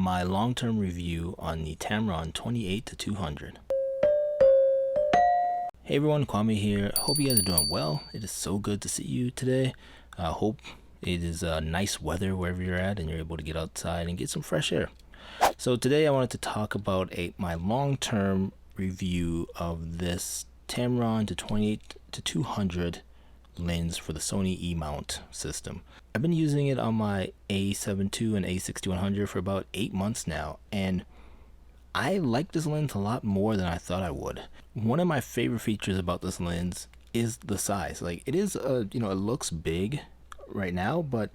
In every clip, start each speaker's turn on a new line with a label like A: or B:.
A: my long-term review on the Tamron 28-200. Hey everyone, Kwame here. Hope you guys are doing well. It is so good to see you today. I hope it is nice weather wherever you're at and you're able to get outside and get some fresh air. So today I wanted to talk about my long-term review of this Tamron to 28-200 lens for the Sony E-mount system. I've been using it on my A7 II and A6100 for about 8 months now, and I like this lens a lot more than I thought I would. One of my favorite features about this lens is the size. Like, it is it looks big right now, but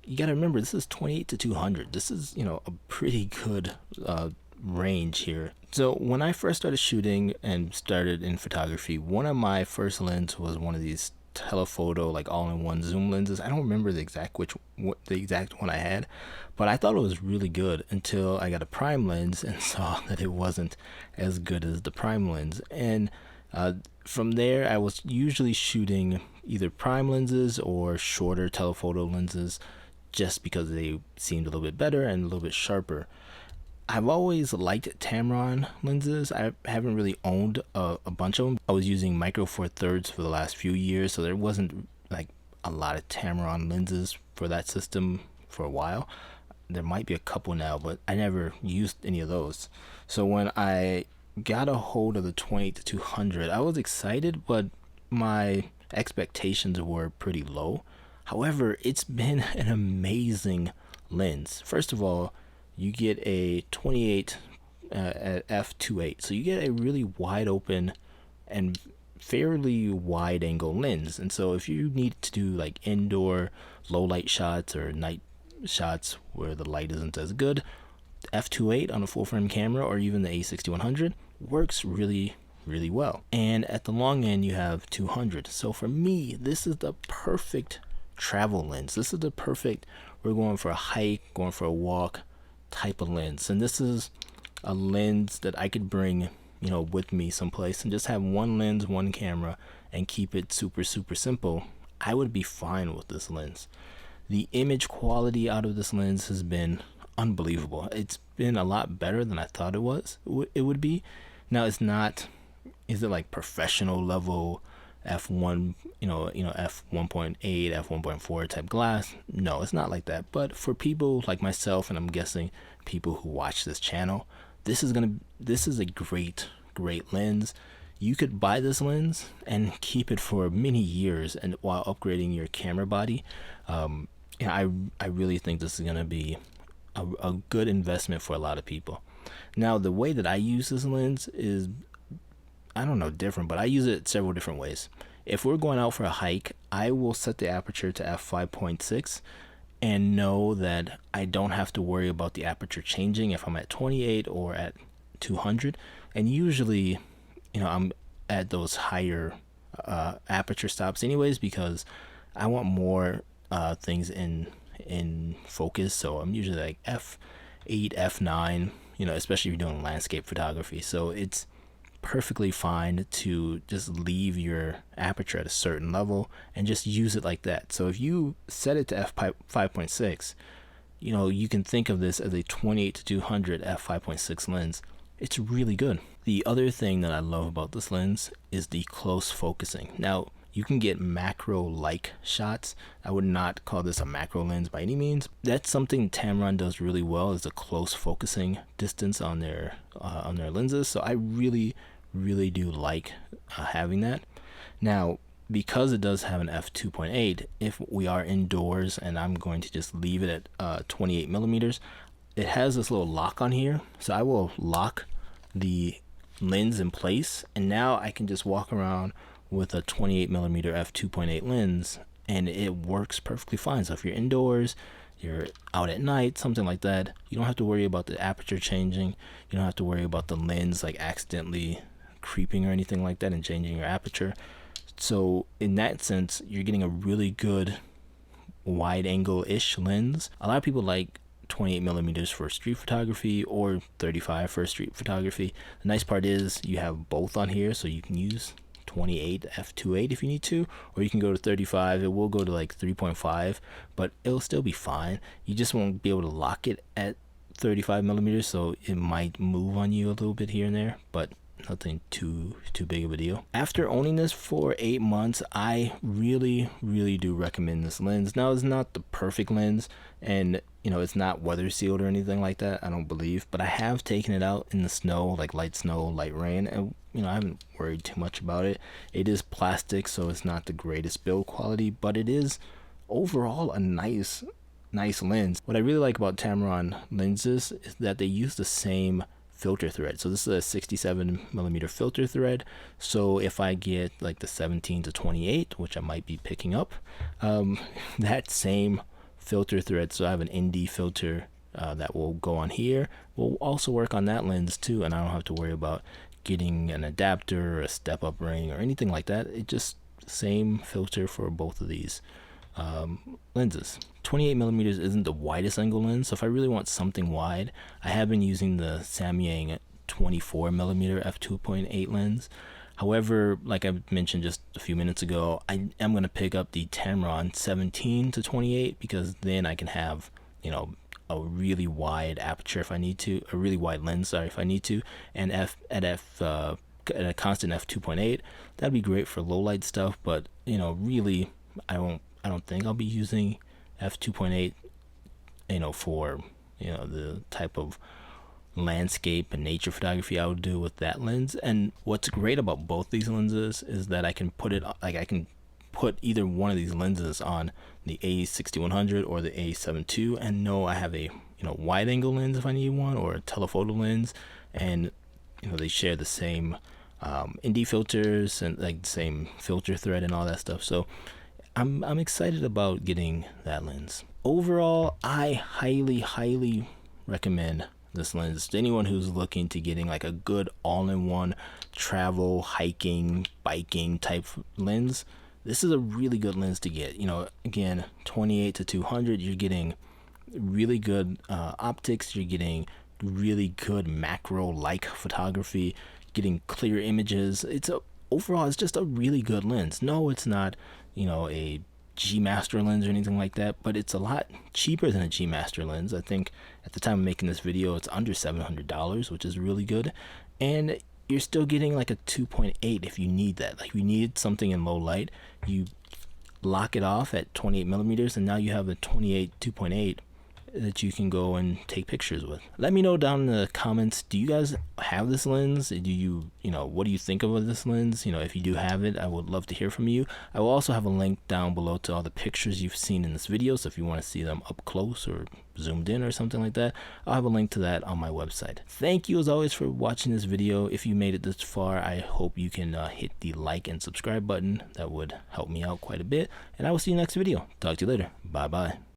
A: you gotta remember this is 28-200. This is a pretty good range here. So when I first started shooting and started in photography, one of my first lenses was one of these telephoto like all-in-one zoom lenses. I don't remember the exact one I had, but I thought it was really good until I got a prime lens and saw that it wasn't as good as the prime lens. And from there I was usually shooting either prime lenses or shorter telephoto lenses just because they seemed a little bit better and a little bit sharper. I've always liked Tamron lenses. I haven't really owned a bunch of them. I was using Micro Four Thirds for the last few years, so there wasn't like a lot of Tamron lenses for that system for a while. There might be a couple now, but I never used any of those. So when I got a hold of the 28-200, I was excited, but my expectations were pretty low. However, it's been an amazing lens. First of all, you get a 28 at f2.8, so you get a really wide open and fairly wide angle lens. And so if you need to do like indoor low light shots or night shots where the light isn't as good, f2.8 on a full frame camera or even the A6100 works really well. And at the long end you have 200. So for me, this is the perfect travel lens. This is the perfect, we're going for a hike, going for a walk type of lens. And this is a lens that I could bring with me someplace and just have one lens, one camera, and keep it super simple. I would be fine with this lens. The image quality out of this lens has been unbelievable. It's been a lot better than I thought it would be. Now it's not, is it like professional level f1 f1.8 f1.4 type glass? No, it's not like that. But for people like myself, and I'm guessing people who watch this channel, this is a great lens. You could buy this lens and keep it for many years, and while upgrading your camera body. I really think this is going to be a good investment for a lot of people. Now, the way that I use this lens is, I don't know, different, but I use it several different ways. If we're going out for a hike, I will set the aperture to f5.6 and know that I don't have to worry about the aperture changing if I'm at 28 or at 200. And usually, I'm at those higher aperture stops anyways, because I want more things in focus. So I'm usually like f8, f9, especially if you're doing landscape photography. So it's perfectly fine to just leave your aperture at a certain level and just use it like that. So if you set it to f5.6, you can think of this as a 28-200 f5.6 lens. It's really good. The other thing that I love about this lens is the close focusing. Now, you can get macro-like shots. I would not call this a macro lens by any means. That's something Tamron does really well, is a close focusing distance on their lenses. So I really do like having that. Now, because it does have an f2.8, if we are indoors and I'm going to just leave it at 28 millimeters, it has this little lock on here. So I will lock the lens in place, and now I can just walk around with a 28 millimeter f2.8 lens, and it works perfectly fine. So if you're indoors, you're out at night, something like that, you don't have to worry about the aperture changing. You don't have to worry about the lens like accidentally creeping or anything like that and changing your aperture. So in that sense, you're getting a really good wide angle-ish lens. A lot of people like 28 millimeters for street photography or 35 for street photography. The nice part is you have both on here, so you can use 28 f2.8 if you need to, or you can go to 35. It will go to like 3.5, but it'll still be fine. You just won't be able to lock it at 35 millimeters, so it might move on you a little bit here and there, but nothing too big of a deal. After owning this for 8 months, I really do recommend this lens. Now, it's not the perfect lens, and you know, it's not weather sealed or anything like that, I don't believe, but I have taken it out in the snow, like light snow, light rain, and you know, I haven't worried too much about it. It is plastic, so it's not the greatest build quality, but it is overall a nice lens. What I really like about Tamron lenses is that they use the same filter thread. So this is a 67 millimeter filter thread. So if I get like the 17 to 28, which I might be picking up, that same filter thread, so I have an ND filter that will go on here, will also work on that lens too, and I don't have to worry about getting an adapter or a step up ring or anything like that. It just same filter for both of these lenses. 28 millimeters isn't the widest angle lens, so if I really want something wide, I have been using the Samyang 24 millimeter f2.8 lens. However, like I mentioned just a few minutes ago, I am going to pick up the Tamron 17 to 28 because then I can have, you know, a really wide aperture if I need to, a really wide lens, sorry, if I need to, and at a constant f2.8, that'd be great for low light stuff. But you know, really, I don't think I'll be using f2.8, you know, for, you know, the type of landscape and nature photography I would do with that lens. And what's great about both these lenses is that I can put it, like I can put either one of these lenses on the A6100 or the A7 II and know I have a, you know, wide angle lens if I need one, or a telephoto lens, and you know, they share the same ND filters and like the same filter thread and all that stuff. So I'm excited about getting that lens. Overall, I highly recommend this lens to anyone who's looking to getting like a good all-in-one travel, hiking, biking type lens. This is a really good lens to get. You know, again, 28 to 200, you're getting really good optics, you're getting really good macro-like photography, getting clear images. Overall, it's just a really good lens. No, it's not, you know, a G Master lens or anything like that, but it's a lot cheaper than a G Master lens. I think at the time of making this video, it's under $700, which is really good. And you're still getting like a 2.8 if you need that. Like, if you need something in low light, you lock it off at 28 millimeters, and now you have a 28 2.8 that you can go and take pictures with. Let me know down in the comments, do you guys have this lens? Do you know, what do you think of this lens? You know, if you do have it, I would love to hear from you. I will also have a link down below to all the pictures you've seen in this video, so if you want to see them up close or zoomed in or something like that, I'll have a link to that on my website. Thank you as always for watching this video. If you made it this far, I hope you can hit the like and subscribe button. That would help me out quite a bit, and I will see you next video. Talk to you later. Bye bye.